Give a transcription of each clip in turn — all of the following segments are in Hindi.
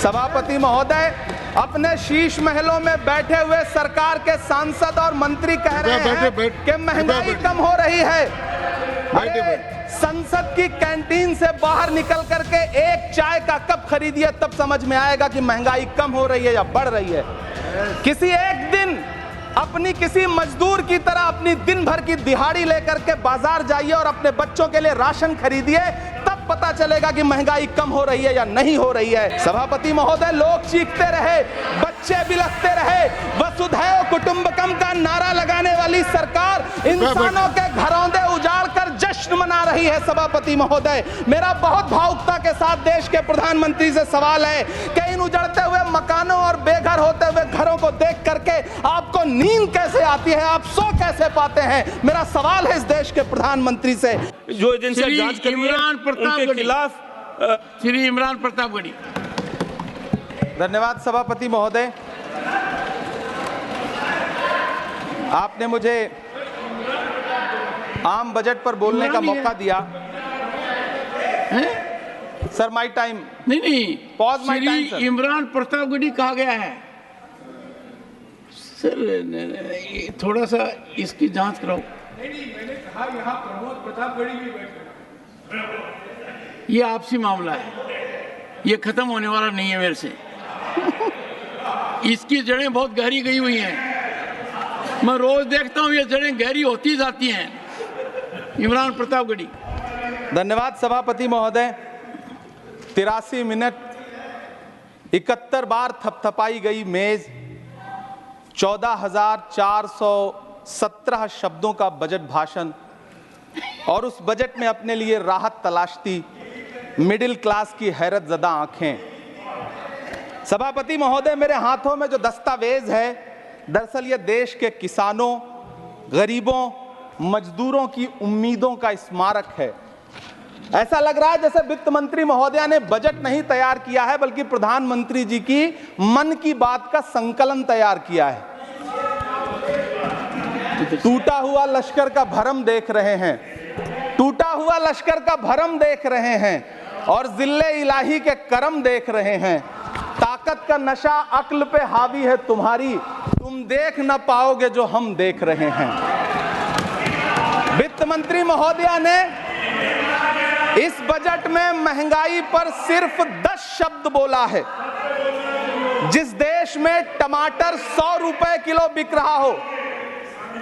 सभापति महोदय, अपने शीश महलों में बैठे हुए सरकार के सांसद और मंत्री कह रहे हैं कि महंगाई कम हो रही है। अरे संसद की कैंटीन से बाहर निकल करके एक चाय का कप खरीदिए, तब समझ में आएगा कि महंगाई कम हो रही है या बढ़ रही है। किसी एक दिन अपनी किसी मजदूर की तरह अपनी दिन भर की दिहाड़ी लेकर के बाजार जाइए और अपने बच्चों के लिए राशन खरीदिए, तब पता चलेगा कि महंगाई कम हो रही है या नहीं हो रही है। सभापति महोदय, लोग चीखते रहे, बच्चे बिलखते रहे, वसुधैव कुटुंबकम का नारा लगाने वाली सरकार इंसानों के घरौंदे उजाड़ कर जश्न मना रही है। सभापति महोदय, मेरा बहुत भावुकता के साथ देश के प्रधानमंत्री से सवाल है कि इन उजड़ते हुए मकानों और बेघर होते हुए घरों को देख करके आपको नींद कैसे आती है, आप सो कैसे पाते हैं? मेरा सवाल है इस देश के प्रधानमंत्री से। जो एजेंसियां जांच कर रही हैं उनके खिलाफ श्री इमरान प्रतापगढ़ी। धन्यवाद सभापति महोदय, आपने मुझे आम बजट पर बोलने का मौका दिया। Sir my time. नहीं, pause my time sir. Imran Pratapgarhi कहा गया है सर, थोड़ा सा इसकी जांच कराओ। मैंने कहा यहाँ प्रमोद प्रतापगढ़ी भी बैठे। ये आपसी मामला है, ये खत्म होने वाला नहीं है मेरे से। इसकी जड़ें बहुत गहरी गई हुई हैं, मैं रोज देखता हूँ ये जड़ें गहरी होती जाती हैं। इमरान प्रतापगढ़ी। धन्यवाद सभापति महोदय। 83 मिनट 71 बार थपथपाई गई मेज, 14,417 शब्दों का बजट भाषण और उस बजट में अपने लिए राहत तलाशती मिडिल क्लास की हैरत ज़दा आंखें। सभापति महोदय, मेरे हाथों में जो दस्तावेज है, दरअसल ये देश के किसानों, गरीबों, मजदूरों की उम्मीदों का स्मारक है। ऐसा लग रहा है जैसे वित्त मंत्री महोदया ने बजट नहीं तैयार किया है, बल्कि प्रधानमंत्री जी की मन की बात का संकलन तैयार किया है। टूटा हुआ लश्कर का भरम देख रहे हैं, टूटा हुआ लश्कर का भरम देख रहे हैं और जिल्ले इलाही के करम देख रहे हैं। ताकत का नशा अक्ल पे हावी है तुम्हारी, तुम देख न पाओगे जो हम देख रहे हैं। वित्त मंत्री महोदया ने इस बजट में महंगाई पर सिर्फ 10 शब्द बोला है। जिस देश में टमाटर 100 रुपए किलो बिक रहा हो।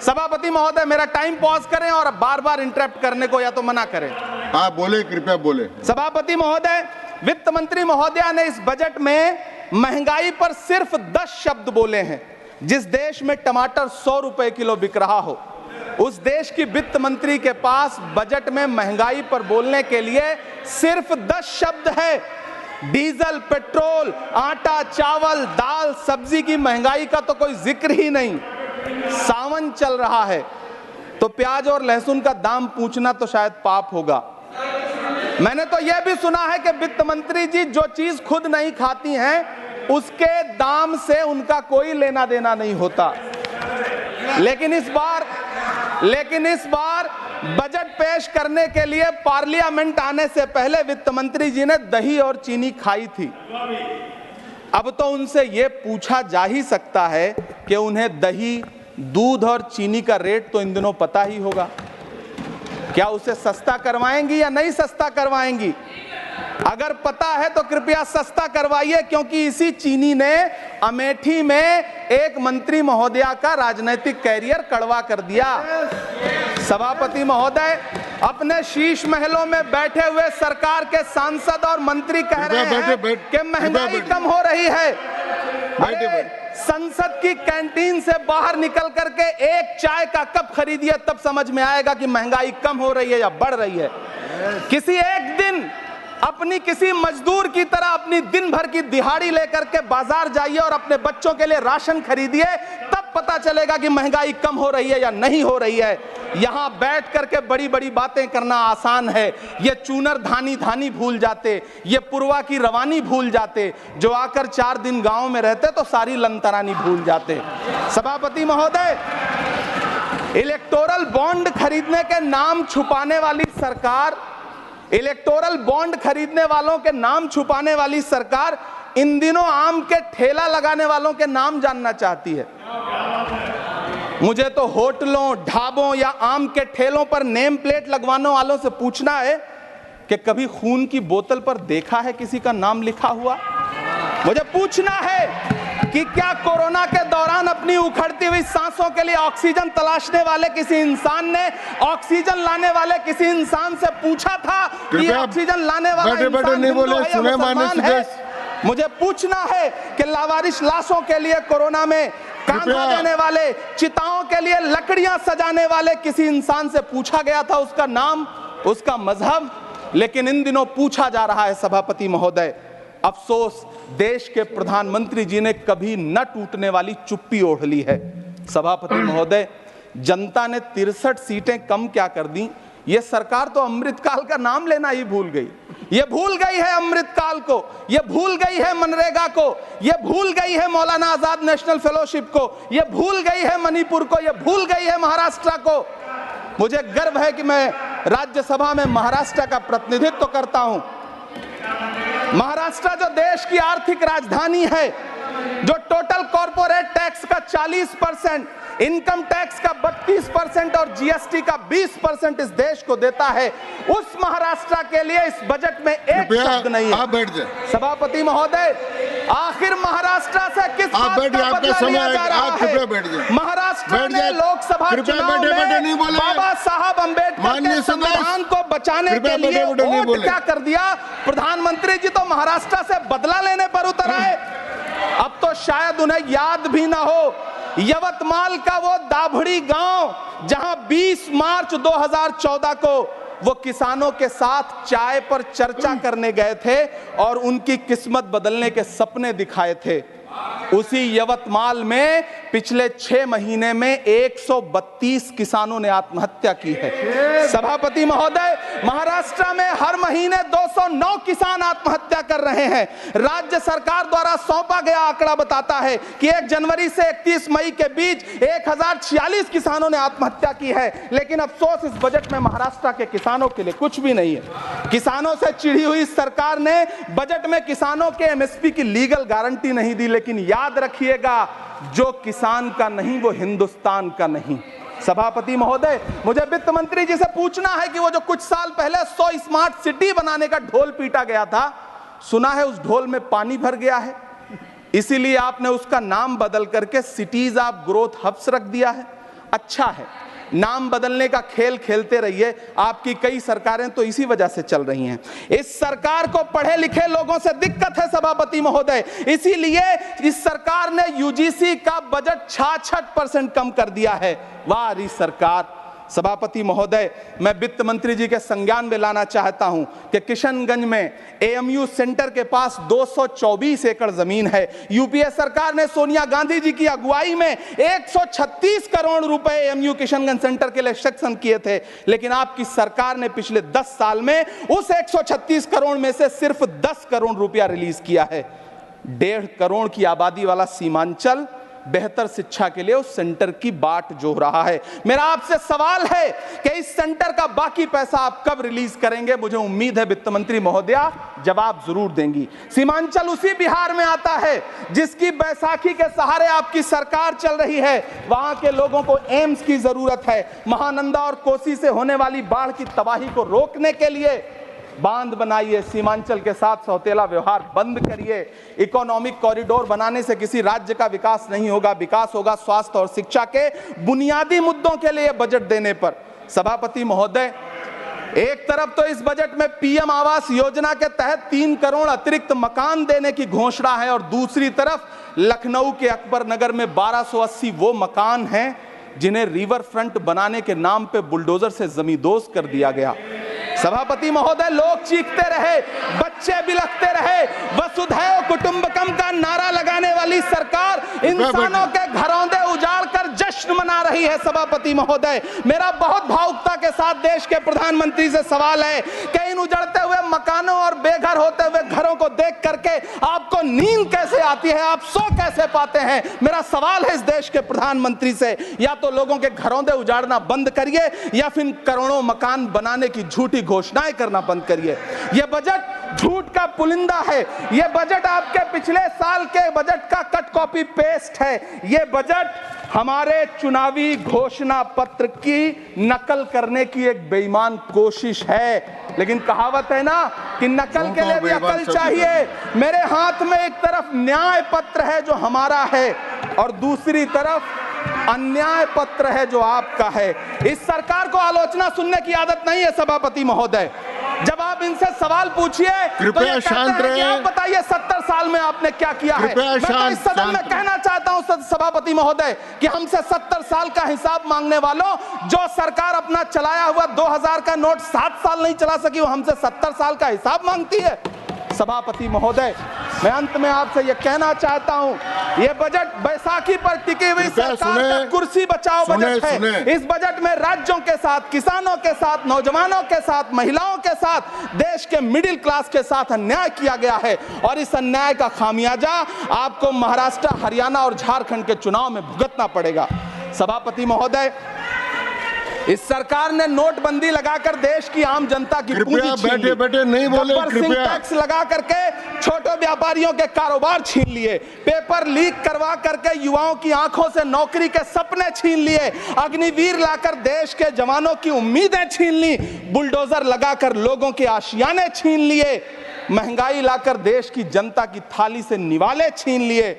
सभापति महोदय, मेरा टाइम पॉज करें और बार बार इंटरप्ट करने को या तो मना करें। हाँ बोले, कृपया बोले। सभापति महोदय, वित्त मंत्री महोदया ने इस बजट में महंगाई पर सिर्फ 10 शब्द बोले हैं। जिस देश में टमाटर 100 रुपए किलो बिक रहा हो, उस देश की वित्त मंत्री के पास बजट में महंगाई पर बोलने के लिए सिर्फ 10 शब्द है। डीजल, पेट्रोल, आटा, चावल, दाल, सब्जी की महंगाई का तो कोई जिक्र ही नहीं। सावन चल रहा है तो प्याज और लहसुन का दाम पूछना तो शायद पाप होगा। मैंने तो यह भी सुना है कि वित्त मंत्री जी जो चीज खुद नहीं खाती हैं उसके दाम से उनका कोई लेना देना नहीं होता। लेकिन इस बार बजट पेश करने के लिए पार्लियामेंट आने से पहले वित्त मंत्री जी ने दही और चीनी खाई थी। अब तो उनसे यह पूछा जा ही सकता है कि उन्हें दही, दूध और चीनी का रेट तो इन दिनों पता ही होगा। क्या उसे सस्ता करवाएंगी या नहीं सस्ता करवाएंगी? अगर पता है तो कृपया सस्ता करवाइए, क्योंकि इसी चीनी ने अमेठी में एक मंत्री महोदया का राजनीतिक कैरियर कड़वा कर दिया। सभापति महोदय, अपने शीश महलों में बैठे हुए सरकार के सांसद और मंत्री कह रहे हैं कि महंगाई कम हो रही है। संसद की कैंटीन से बाहर निकल करके एक चाय का कप खरीदिए, तब समझ में आएगा कि महंगाई कम हो रही है या बढ़ रही है। किसी एक दिन अपनी किसी मजदूर की तरह अपनी दिन भर की दिहाड़ी लेकर के बाजार जाइए और अपने बच्चों के लिए राशन खरीदिए, तब पता चलेगा कि महंगाई कम हो रही है या नहीं हो रही है। यहां बैठ करके बड़ी बड़ी बातें करना आसान है। ये चूनर धानी धानी भूल जाते, ये पुरवा की रवानी भूल जाते, जो आकर 4 दिन गांव में रहते तो सारी लंतरानी भूल जाते। सभापति महोदय, इलेक्टोरल बॉन्ड खरीदने के नाम छुपाने वाली सरकार, इलेक्टोरल बॉन्ड खरीदने वालों के नाम छुपाने वाली सरकार इन दिनों आम के ठेला लगाने वालों के नाम जानना चाहती है। मुझे तो होटलों, ढाबों या आम के ठेलों पर नेम प्लेट लगवाने वालों से पूछना है कि कभी खून की बोतल पर देखा है किसी का नाम लिखा हुआ? मुझे पूछना है कि क्या कोरोना के दौरान अपनी उखड़ती हुई सांसों के लिए ऑक्सीजन तलाशने वाले किसी इंसान ने ऑक्सीजन लाने वाले किसी इंसान से पूछा था कि ऑक्सीजन लाने वाला इंसान हिंदू है या मुसलमान है? मुझे पूछना है कि लावारिस लाशों के लिए कोरोना में कांधा देने वाले, चिताओं के लिए लकड़ियां सजाने वाले किसी इंसान से पूछा गया था उसका नाम, उसका मजहब? लेकिन इन दिनों पूछा जा रहा है सभापति महोदय। अफसोस, देश के प्रधानमंत्री जी ने कभी न टूटने वाली चुप्पी ओढ़ ली है। सभापति महोदय, जनता ने 63 सीटें कम क्या कर दी, ये सरकार तो अमृतकाल का नाम लेना ही भूल गई। ये भूल गई है अमृतकाल को, ये भूल गई है मनरेगा को, ये भूल गई है मौलाना आजाद नेशनल फेलोशिप को, ये भूल गई है मणिपुर को, ये भूल गई है महाराष्ट्र को। मुझे गर्व है कि मैं राज्यसभा में महाराष्ट्र का प्रतिनिधित्व करता हूं। महाराष्ट्र जो देश की आर्थिक राजधानी है, जो टोटल कॉर्पोरेट टैक्स का 40%, इनकम टैक्स का 32% और जीएसटी का 20% इस देश को देता है, उस महाराष्ट्र के लिए इस बजट में एक शब्द नहीं है। आप बैठ जाए सभापति महोदय, आखिर महाराष्ट्र से किस बात का बदला लिया जा रहा है? महाराष्ट्र ने लोकसभा चुनाव में बाबा साहब अम्बेडकर के संविधान को बचाने के लिए वोट क्या कर दिया? प्रधानमंत्री जी तो महाराष्ट्र से बदला लेने पर उतर आए। अब तो शायद उन्हें याद भी ना हो यवतमाल का वो दाभड़ी गांव जहां 20 मार्च 2014 को वो किसानों के साथ चाय पर चर्चा करने गए थे और उनकी किस्मत बदलने के सपने दिखाए थे। उसी यवतमाल में पिछले 6 महीने में 132 किसानों ने आत्महत्या की है। सभापति महोदय, महाराष्ट्र में हर महीने 209 किसान आत्महत्या कर रहे हैं। राज्य सरकार द्वारा सौंपा गया आंकड़ा बताता है कि 1 जनवरी से 31 मई के बीच 1046 किसानों ने आत्महत्या की है। लेकिन अफसोस, इस बजट में महाराष्ट्र के किसानों के लिए कुछ भी नहीं है। किसानों से चिढ़ी हुई सरकार ने बजट में किसानों के एमएसपी की लीगल गारंटी नहीं दी। लेकिन याद रखिएगा, जो किसान का नहीं वो हिंदुस्तान का नहीं। सभापति महोदय, मुझे वित्त मंत्री जी से पूछना है कि वो जो कुछ साल पहले 100 स्मार्ट सिटी बनाने का ढोल पीटा गया था, सुना है उस ढोल में पानी भर गया है, इसीलिए आपने उसका नाम बदल करके सिटीज ऑफ ग्रोथ हब्स रख दिया है। अच्छा है, नाम बदलने का खेल खेलते रहिए, आपकी कई सरकारें तो इसी वजह से चल रही हैं। इस सरकार को पढ़े लिखे लोगों से दिक्कत है सभापति महोदय, इसीलिए इस सरकार ने यूजीसी का बजट 66% कम कर दिया है। वाह री सरकार। सभापति महोदय, मैं वित्त मंत्री जी के संज्ञान में लाना चाहता हूं कि किशनगंज में एएमयू सेंटर के पास 224 एकड़ जमीन है। यूपीए सरकार ने सोनिया गांधी जी की अगुवाई में 136 करोड़ रुपए एएमयू किशनगंज सेंटर के लिए सेक्शन किए थे। लेकिन आपकी सरकार ने पिछले 10 साल में उस 136 करोड़ में से सिर्फ 10 करोड़ रुपया रिलीज किया है। 1.5 करोड़ की आबादी वाला सीमांचल बेहतर शिक्षा के लिए उस सेंटर की बाट जोह रहा है। मेरा आपसे सवाल है कि इस सेंटर का बाकी पैसा आप कब रिलीज करेंगे? मुझे उम्मीद है वित्त मंत्री महोदया जवाब जरूर देंगी। सीमांचल उसी बिहार में आता है जिसकी बैसाखी के सहारे आपकी सरकार चल रही है। वहां के लोगों को एम्स की जरूरत है। महानंदा और कोसी से होने वाली बाढ़ की तबाही को रोकने के लिए बांध बनाइए, सीमांचल के साथ सौतेला व्यवहार बंद करिए। इकोनॉमिक कॉरिडोर बनाने से किसी राज्य का विकास नहीं होगा, विकास होगा स्वास्थ्य और शिक्षा के बुनियादी मुद्दों के लिए बजट देने पर। सभापति महोदय, एक तरफ तो इस बजट में पीएम आवास योजना के तहत 3 करोड़ अतिरिक्त मकान देने की घोषणा है और दूसरी तरफ लखनऊ के अकबर नगर में 1280 वो मकान हैं जिन्हें रिवर फ्रंट बनाने के नाम पे बुलडोजर से जमींदोज कर दिया गया। सभापति महोदय, लोग चीखते रहे, बच्चे बिलखते रहे, वसुधैव कुटुंबकम का नारा लगाने वाली सरकार इंसानों के घरौंदे उजाड़ कर जश्न मना रही है। सभापति महोदय, मेरा बहुत भावुकता के साथ देश के प्रधानमंत्री से सवाल है कि इन उजड़ते हुए मकानों और बेघर होते हुए घरों को देख करके आपको नींद कैसे आती है, आप सो कैसे पाते हैं? मेरा सवाल है इस देश के प्रधानमंत्री से, या तो लोगों के घरों से उजाड़ना बंद करिए या फिर करोड़ों मकान बनाने की झूठी घोषणाएं करना बंद करिए। यह बजट झूठ का पुलिंदा है। यह बजट आपके पिछले साल के बजट का कट कॉपी पेस्ट है। यह बजट हमारे चुनावी घोषणा पत्र की नकल करने की एक बेईमान कोशिश है। लेकिन कहावत है ना कि नकल के लिए भी अकल चाहिए। मेरे हाथ में एक तरफ न्याय पत्र है जो हमारा है और दूसरी तरफ अन्याय पत्र है जो आपका है। इस सरकार को आलोचना सुनने की आदत नहीं है सभापति महोदय। जब आप इनसे सवाल पूछिए तो ये कहते हैं कि आप बताइए 70 साल में आपने क्या किया है। मैं तो इस सदन में कहना चाहता हूं सभापति महोदय कि हमसे 70 साल का हिसाब मांगने वालों, जो सरकार अपना चलाया हुआ 2000 का नोट 7 साल नहीं चला सकी, वो हमसे 70 साल का हिसाब मांगती है। सभापति महोदय, मैं अंत में आपसे यह कहना चाहता हूं, यह बजट बैसाखी पर टिकी हुई सरकार का कुर्सी बचाओ बजट है। इस बजट में राज्यों के साथ, किसानों के साथ, नौजवानों के साथ, महिलाओं के साथ, देश के मिडिल क्लास के साथ अन्याय किया गया है और इस अन्याय का खामियाजा आपको महाराष्ट्र, हरियाणा और झारखंड के चुनाव में भुगतना पड़ेगा। सभापति महोदय, इस सरकार ने नोटबंदी लगाकर देश की आम जनता की पूंजी छीन ली। बैठे नहीं बोले, कृपया। टैक्स लगा करके छोटे व्यापारियों के कारोबार छीन लिए, पेपर लीक करवा करके युवाओं की आंखों से नौकरी के सपने छीन लिए, अग्निवीर लाकर देश के जवानों की उम्मीदें छीन ली, बुलडोजर लगाकर लोगों के आशियाने छीन लिए, महंगाई लाकर देश की जनता की थाली से निवाले छीन लिए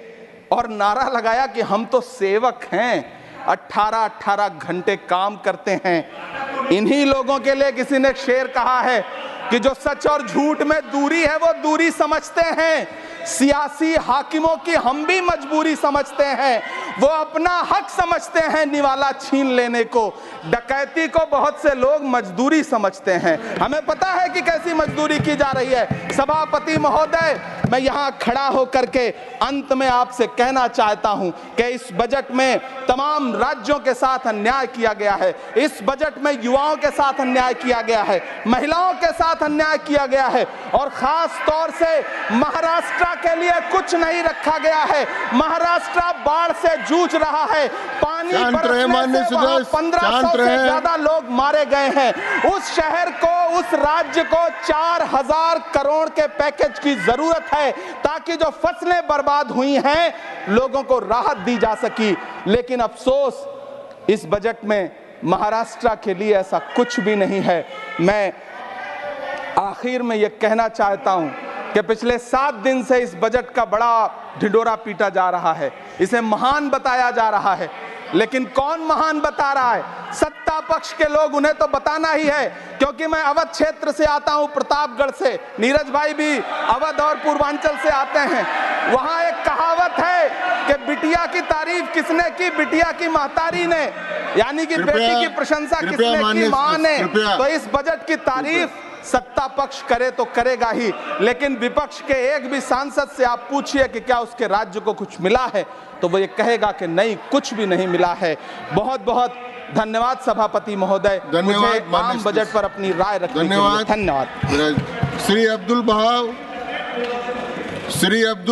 और नारा लगाया कि हम तो सेवक हैं, 18-18 घंटे काम करते हैं। इन्हीं लोगों के लिए किसी ने शेर कहा है कि जो सच और झूठ में दूरी है वो दूरी समझते हैं। सियासी हाकिमों की हम भी मजबूरी समझते हैं, वो अपना हक समझते हैं निवाला छीन लेने को। डकैती को बहुत से लोग मजदूरी समझते हैं। हमें पता है कि कैसी मजदूरी की जा रही है। सभापति महोदय, मैं यहाँ खड़ा होकर के अंत में आपसे कहना चाहता हूँ कि इस बजट में तमाम राज्यों के साथ अन्याय किया गया है। इस बजट में युवाओं के साथ अन्याय किया गया है, महिलाओं के साथ अन्याय किया गया है और खास तौर से महाराष्ट्र के लिए कुछ नहीं रखा गया है। महाराष्ट्र बाढ़ से जूझ रहा है, पानी बरसने से वहां 1500 से ज्यादा लोग मारे गए हैं। उस शहर को, उस राज्य को 4000 करोड़ के पैकेज की जरूरत है ताकि जो फसलें बर्बाद हुई हैं लोगों को राहत दी जा सकी। लेकिन अफसोस, इस बजट में महाराष्ट्र के लिए ऐसा कुछ भी नहीं है। मैं आखिर में यह कहना चाहता हूं कि पिछले 7 दिन से इस बजट का बड़ा ढिंढोरा पीटा जा रहा है, इसे महान बताया जा रहा है। लेकिन कौन महान बता रहा है? सत्ता पक्ष के लोग, उन्हें तो बताना ही है। क्योंकि मैं अवध क्षेत्र से आता हूं, प्रतापगढ़ से, नीरज भाई भी अवध और पूर्वांचल से आते हैं। वहां एक कहावत है कि बिटिया की तारीफ किसने की? बिटिया की महतारी ने, यानी कि बेटी की प्रशंसा किसने की? मां ने। तो इस बजट की तारीफ सत्ता पक्ष करे तो करेगा ही, लेकिन विपक्ष के एक भी सांसद से आप पूछिए कि क्या उसके राज्य को कुछ मिला है, तो वो ये कहेगा कि नहीं, कुछ भी नहीं मिला है। बहुत बहुत धन्यवाद सभापति महोदय, मुझे आम बजट पर अपनी राय रखने के लिए। धन्यवाद। श्री अब्दुल बहाव, श्री अब्दुल